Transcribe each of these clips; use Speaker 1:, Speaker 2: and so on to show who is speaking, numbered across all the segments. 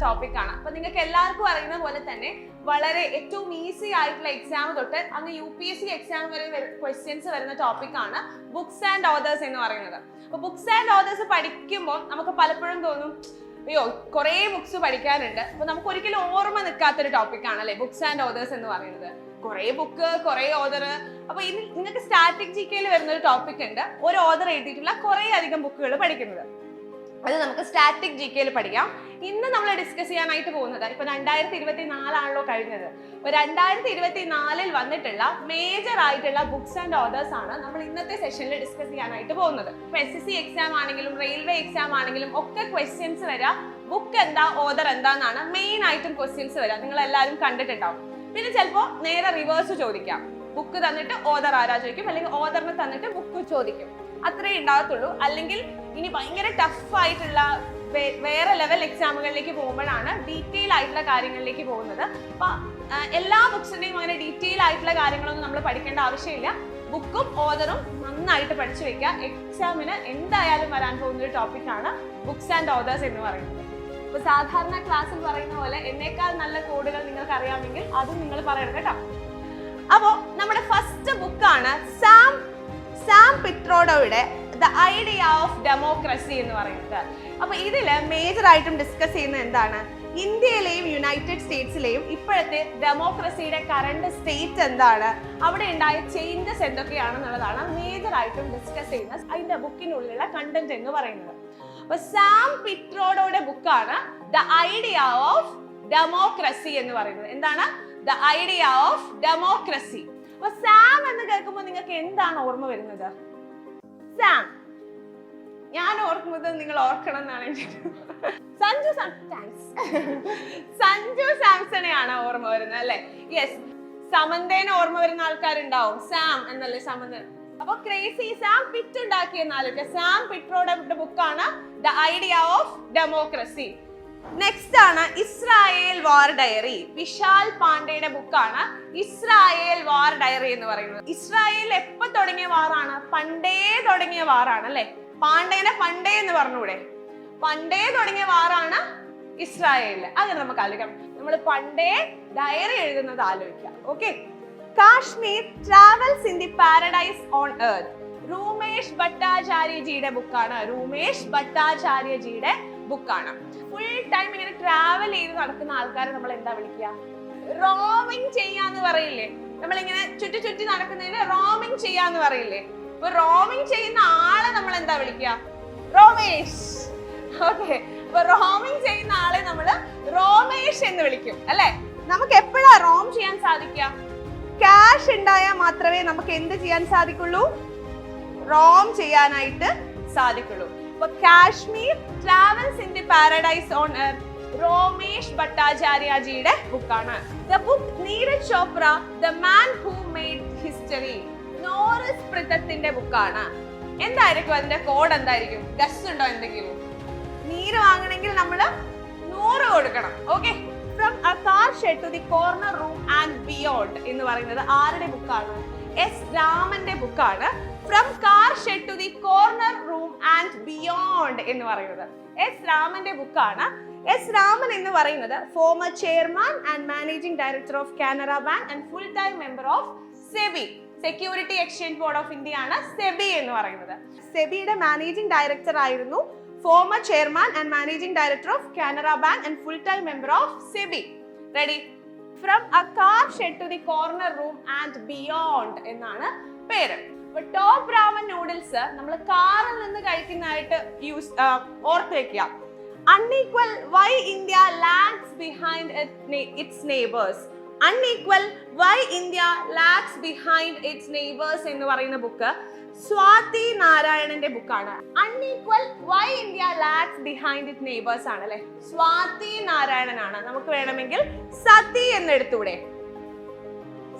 Speaker 1: Topic ആണ്. അപ്പൊ നിങ്ങൾക്ക് എല്ലാവർക്കും അറിയുന്ന പോലെ തന്നെ വളരെ ഏറ്റവും ഈസി ആയിട്ടുള്ള എക്സാം തൊട്ട് അങ്ങ് UPSC എക്സാം വരെ ക്വസ്റ്റ്യൻസ് വരുന്ന ടോപ്പിക് ആണ് ബുക്സ് ആൻഡ് ഓതേഴ്സ് എന്ന് പറയുന്നത്. അപ്പൊ ബുക്സ് ആൻഡ് ഓതേഴ്സ് പഠിക്കുമ്പോൾ നമുക്ക് പലപ്പോഴും തോന്നും അയ്യോ കുറേ ബുക്സ് പഠിക്കാനുണ്ട്. അപ്പൊ നമുക്ക് ഒരിക്കലും ഓർമ്മ നിൽക്കാത്തൊരു ടോപ്പിക് ആണല്ലേ ബുക്സ് ആൻഡ് ഓതേഴ്സ് എന്ന് പറയുന്നത്. കുറേ ബുക്ക്, കുറേ ഓതർ. അപ്പൊ ഇനി നിങ്ങൾക്ക് സ്റ്റാറ്റിക് GKയിൽ വരുന്ന ഒരു ടോപ്പിക് ഉണ്ട്, ഒരു ഓതർ എഴുതിയിട്ടുള്ള കുറേ അധികം ബുക്കുകൾ പഠിക്കുന്നത്. അത് നമുക്ക് സ്റ്റാറ്റിക് GKയിൽ പഠിക്കാം. ഇന്ന് നമ്മൾ ഡിസ്കസ് ചെയ്യാനായിട്ട് പോകുന്നത് ഇപ്പൊ 2024 ആണല്ലോ കഴിഞ്ഞത്. അപ്പൊ 2024 വന്നിട്ടുള്ള മേജർ ആയിട്ടുള്ള ബുക്സ് ആൻഡ് ഓതേഴ്സ് ആണ് നമ്മൾ ഇന്നത്തെ സെഷനിൽ ഡിസ്കസ് ചെയ്യാനായിട്ട് പോകുന്നത്. ഇപ്പൊ SSC എക്സാം ആണെങ്കിലും റെയിൽവേ എക്സാം ആണെങ്കിലും ഒക്കെ ക്വസ്റ്റ്യൻസ് വരാം ബുക്ക് എന്താ ഓതർ എന്താന്നാണ് മെയിൻ ആയിട്ടും ക്വസ്റ്റ്യൻസ് വരാം. നിങ്ങൾ എല്ലാവരും കണ്ടിട്ടുണ്ടാവും. പിന്നെ ചിലപ്പോൾ നേരെ റിവേഴ്സ് ചോദിക്കാം, ബുക്ക് തന്നിട്ട് ഓതർ ആരാ ചോദിക്കും, അല്ലെങ്കിൽ ഓതറിനെ തന്നിട്ട് ബുക്ക് ചോദിക്കും. അത്രേ ഉണ്ടാകത്തുള്ളൂ. അല്ലെങ്കിൽ ഇനി ഭയങ്കര ടഫ് ആയിട്ടുള്ള വേറെ ലെവൽ എക്സാമുകളിലേക്ക് പോകുമ്പോഴാണ് ഡീറ്റെയിൽ ആയിട്ടുള്ള കാര്യങ്ങളിലേക്ക് പോകുന്നത്. അപ്പൊ എല്ലാ ബുക്സിന്റെയും അങ്ങനെ ഡീറ്റെയിൽ ആയിട്ടുള്ള കാര്യങ്ങളൊന്നും നമ്മൾ പഠിക്കേണ്ട ആവശ്യമില്ല. ബുക്കും ഓതറും നന്നായിട്ട് പഠിച്ചു വെക്കുക. എക്സാമിന് എന്തായാലും വരാൻ പോകുന്ന ഒരു ടോപ്പിക്കാണ് ബുക്സ് ആൻഡ് ഓതേഴ്സ് എന്ന് പറയുന്നത്. അപ്പൊ സാധാരണ ക്ലാസ്സിൽ പറയുന്ന പോലെ എന്നേക്കാൾ നല്ല കോഡുകൾ നിങ്ങൾക്ക് അറിയാമെങ്കിൽ അതും നിങ്ങൾ പറയണം കേട്ടോ. അപ്പോ നമ്മുടെ ഫസ്റ്റ് ബുക്കാണ് സാം പിട്രോഡോയുടെ ദ ഐഡിയ ഓഫ് ഡെമോക്രസി എന്ന് പറയുന്നത്. അപ്പൊ ഇതില് മേജർ ആയിട്ടും ഡിസ്കസ് ചെയ്യുന്നത് എന്താണ്, ഇന്ത്യയിലെയും യുണൈറ്റഡ് സ്റ്റേറ്റ്സിലെയും ഇപ്പോഴത്തെ ഡെമോക്രസിയുടെ കറണ്ട് സ്റ്റേറ്റ് എന്താണ്, അവിടെ ഉണ്ടായ ചേഞ്ചസ് എന്തൊക്കെയാണെന്നുള്ളതാണ് മേജർ ആയിട്ടും ഡിസ്കസ് ചെയ്യുന്ന അതിന്റെ ബുക്കിനുള്ളിലുള്ള കണ്ടന്റ് എന്ന് പറയുന്നത്. അപ്പൊ സാം പിട്രോഡോയുടെ ബുക്കാണ് ദ ഐഡിയ ഓഫ് ഡെമോക്രസി എന്ന് പറയുന്നത്. എന്താണ് ദ ഐഡിയ ഓഫ് ഡെമോക്രസി? അപ്പൊ സാം എന്ന് കേൾക്കുമ്പോൾ നിങ്ങൾക്ക് എന്താണ് ഓർമ്മ വരുന്നത്? സാം, ഞാൻ ഓർക്കുന്നത് നിങ്ങൾ ഓർക്കണം എന്നാണ് സഞ്ജു സാംസണെയാണ് ഓർമ്മ വരുന്നത് അല്ലെ? യെസ്. സമന്തേനെ ഓർമ്മ വരുന്ന ആൾക്കാരുണ്ടാവും. സാം എന്നല്ലേ സമന്ത. അപ്പൊ ക്രേസി സാം പിറ്റ് ഉണ്ടാക്കിയെന്നാലൊക്കെ സാം പിട്രോഡോയുടെ ബുക്കാണ് the idea of democracy. Next ആണ് ഇസ്രായേൽ വാർ ഡയറി. വിശാൽ പാണ്ഡെയുടെ ബുക്കാണ് ഇസ്രായേൽ വാർ ഡയറി എന്ന് പറയുന്നത്. ഇസ്രായേൽ എപ്പോ തുടങ്ങിയ വാറാണ്? പണ്ടേ തുടങ്ങിയ വാറാണ് അല്ലെ? പാണ്ഡേനെ പണ്ടേ എന്ന് പറഞ്ഞൂടെ? പണ്ടേ തുടങ്ങിയ വാറാണ് ഇസ്രായേലില്. അങ്ങനെ നമുക്ക് ആലോചിക്കാം. നമ്മൾ പണ്ടേ ഡയറി എഴുതുന്നത് ആലോചിക്കാം. Okay. Kashmir travels in the paradise on earth. Rumesh ഭട്ടാചാര്യജിയുടെ ബുക്കാണ്. രൂമേഷ് ഭട്ടാചാര്യജിയുടെ ബുക്കാണ്. ഫുൾ ടൈം ഇങ്ങനെ ട്രാവൽ ചെയ്ത് നടക്കുന്ന ആൾക്കാരെ നമ്മൾ എന്താ വിളിക്കുക? റോമിങ് ചെയ്യാന്ന് പറയില്ലേ? നമ്മളിങ്ങനെ ചുറ്റി നടക്കുന്നതിന് റോമിങ് ചെയ്യാന്ന് പറയില്ലേ? അപ്പൊ റോമിങ് ചെയ്യുന്ന ആളെ നമ്മൾ എന്താ വിളിക്കുക? റോമേഷ്. ഓക്കെ. അപ്പൊ റോമിങ് ചെയ്യുന്ന ആളെ നമ്മൾ റോമേഷ് എന്ന് വിളിക്കും അല്ലെ? നമുക്ക് എപ്പോഴാ റോം ചെയ്യാൻ സാധിക്കുക? ക്യാഷ് ഉണ്ടായാൽ മാത്രമേ നമുക്ക് എന്ത് ചെയ്യാൻ സാധിക്കുള്ളൂ? റോം ചെയ്യാനായിട്ട് സാധിക്കുള്ളൂ. അപ്പൊ Kashmir travels in the paradise on earth Ramesh ഭട്ടാചാര്യജിയുടെ ബുക്കാണ്. The book Neeraj Chopra the man who made history. Norris പ്രിതത്തിന്റെ ബുക്കാണ്. എന്തായിരിക്കും അതിന്റെ കോഡ്? എന്തായിരിക്കും? ഗസ് ഉണ്ടോ എന്തെങ്കിലും? നീര് വാങ്ങണമെങ്കിൽ നമ്മൾ 100 കൊടുക്കണം. Okay. From a car shed to the corner room and beyond എന്ന് പറയുന്നത് ആരുടെ ബുക്കാണ്? S. രാമന്റെ ബുക്കാണ്. From car shed to the corner room and beyond എന്ന് പറയുന്നത് S. രാമന്റെ ബുക്കാണ്. S. രാമൻ എന്ന് പറയുന്നത് former chairman and managing director of Canara bank and full time member of SEBI. Security exchange board of India ആണ് സെബി എന്ന് പറയുന്നത്. സെബിയുടെ മാനേജിംഗ് ഡയറക്ടർ ആയിരുന്നു former chairman and managing director of Canara bank and full time member of SEBI. Ready? From a car shed to the corner room and beyond എന്നാണ് പേര്. Top ramen noodles നമ്മൾ കാറിൽ നിന്ന് കഴിക്കുന്നതായിട്ട് ഓർത്ത് വെക്കുക. Unequal why India lags behind its neighbours. Unequal why India lags behind its neighbours എന്ന് പറയുന്ന ബുക്ക് സ്വാതി നാരായണന്റെ ബുക്കാണ്. Unequal why India lags behind its neighbours ആണ് അല്ലെ? സ്വാതി നാരായണനാണ്. നമുക്ക് വേണമെങ്കിൽ സതി എന്ന് എടുത്തൂടെ?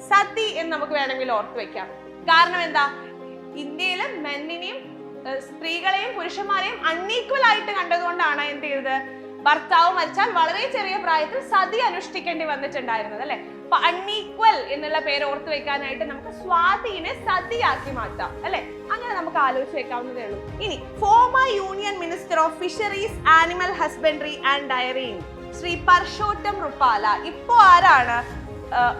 Speaker 1: സതി എന്ന് നമുക്ക് വേണമെങ്കിൽ ഓർത്ത് വെക്കാം. കാരണം എന്താ? ഇന്ത്യയിലെ മെന്നിനെയും സ്ത്രീകളെയും പുരുഷന്മാരെയും അൺഈക്വൽ ആയിട്ട് കണ്ടതുകൊണ്ടാണ് എന്ത് ചെയ്തത്? ഭർത്താവ് മരിച്ചാൽ വളരെ ചെറിയ പ്രായത്തിൽ സതി അനുഷ്ഠിക്കേണ്ടി വന്നിട്ടുണ്ടായിരുന്നത് അല്ലെ? അപ്പൊ അൺഈക്വൽ എന്നുള്ള പേര് ഓർത്ത് വെക്കാനായിട്ട് നമുക്ക് സ്വാതിനെ സതിയാക്കി മാറ്റാം അല്ലെ? അങ്ങനെ നമുക്ക് ആലോചിച്ച് വെക്കാവുന്നതേ ഉള്ളൂ. ഇനി former union minister of fisheries, animal husbandry and dairying Shri Parshottam Rupala. ഇപ്പോ ആരാണ്?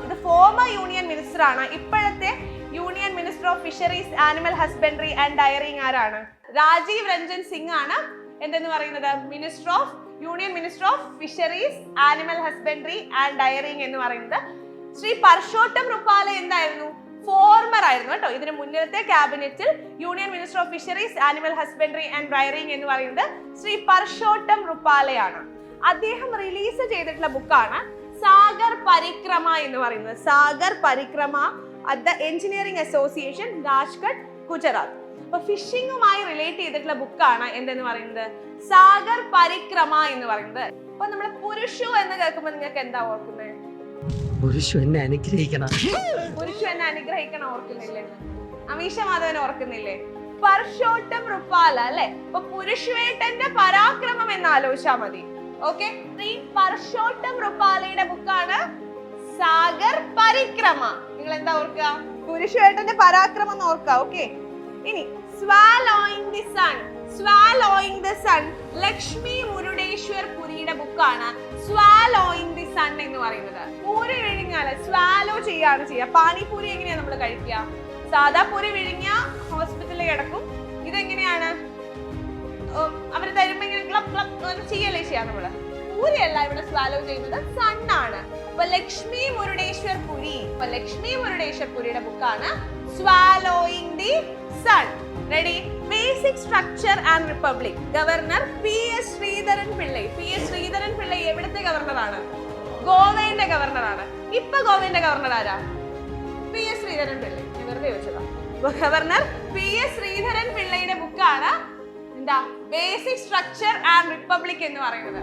Speaker 1: ഇത് ഫോമർ യൂണിയൻ മിനിസ്റ്റർ ആണ്. ഇപ്പോഴത്തെ union minister of fisheries, animal husbandry and dairying ആരാണ്? രാജീവ് രഞ്ജൻ സിംഗ് ആണ് എന്തെന്ന് പറയുന്നത്? Union minister of fisheries, animal husbandry and dairying എന്ന് പറയുന്നത്. ശ്രീ പർഷോട്ടം റുപ്പാല എന്തായിരുന്നു? ഫോർമർ ആയിരുന്നു കേട്ടോ. ഇതിന് മുന്നത്തെ ക്യാബിനറ്റിൽ union minister of fisheries, animal husbandry and dairying എന്ന് പറയുന്നത് ശ്രീ പർഷോട്ടം റുപ്പാലയാണ്. അദ്ദേഹം റിലീസ് ചെയ്തിട്ടുള്ള ബുക്കാണ് സാഗർ പരിക്രമ എന്ന് പറയുന്നത്. Sagar Parikrama at the engineering association, Rajkot, Gujarat. അപ്പൊ ഫിഷിംഗുമായി റിലേറ്റ് ചെയ്തിട്ടുള്ള ബുക്കാണ് എന്തെന്ന് പറയുന്നത്? സാഗർ പരിക്രമ എന്ന് പറയുന്നത്. അപ്പൊ നമ്മൾ പുരുഷു എന്ന് കേൾക്കുമ്പോൾ നിങ്ങൾക്ക് എന്താ ഓർക്കുന്നത്?
Speaker 2: പുരുഷു എന്നെ അനുഗ്രഹിക്കണം.
Speaker 1: പുരുഷു എന്നെ അനുഗ്രഹിക്കണം ഓർക്കുന്നില്ലേ? അമീഷ മാധവൻ ഓർക്കുന്നില്ലേ? പർഷോട്ടം റുപ്പാല അല്ലെ? അപ്പൊ പുരുഷുവേട്ടന്റെ പരാക്രമം എന്ന് ആലോചിച്ചാൽ മതി. ഓക്കെ, ഈ പർഷോട്ടം റുപ്പാലയുടെ ബുക്കാണ് സാഗർ പരിക്രമ. നിങ്ങൾ എന്താ ഓർക്കുക? പുരുഷുവേട്ടന്റെ പരാക്രമം എന്ന് ഓർക്കുക. ഓക്കെ, ഇനി swallowing the sun. Swallowing the sun Lakshmi Murdeshwar പുരിയുടെ ബുക്കാണ് സ്വാലോയിങ് ദി സൺ എന്ന് പറയുന്നത്. പൂരി വിഴുങ്ങിയാല് സ്വാലോ ചെയ്യാണ് ചെയ്യുക. പാനിപൂരി എങ്ങനെയാ നമ്മൾ കഴിക്കുക? സാധാ പൂരി വിഴുങ്ങിയ ഹോസ്പിറ്റലിൽ കിടക്കും. ഇതെങ്ങനെയാണ്? അവര് തരുമ്പോ ഇങ്ങനെ ക്ലബ് ക്ലബ് ചെയ്യല്ലേ ചെയ്യാ നമ്മള്. പൂരിയല്ല ഇവിടെ സ്വാലോ ചെയ്യുന്നത്, സണ്ണാണ്. അപ്പൊ ലക്ഷ്മി മുരുടേശ്വർ പുരിയുടെ ബുക്കാണ് swallowing the sun. Ready? Basic structure and republic. Governor PS Sreedharan Pillai. PS Sreedharan Pillai എവിടുത്തെ ഗവർണറാണ്? ഗോവയുടെ ഗവർണറാണ്. ഇപ്പൊ ഗോവയുടെ ഗവർണർ ആരാ? PS ശ്രീധരൻ പിള്ളൈ. വെറുതെ ചോദിച്ചതാ. ഗവർണർ PS ശ്രീധരൻ പിള്ളയുടെ ബുക്കാണ് എന്താ? ബേസിക് സ്ട്രക്ചർ ആൻഡ് റിപ്പബ്ലിക് എന്ന് പറയുന്നത്.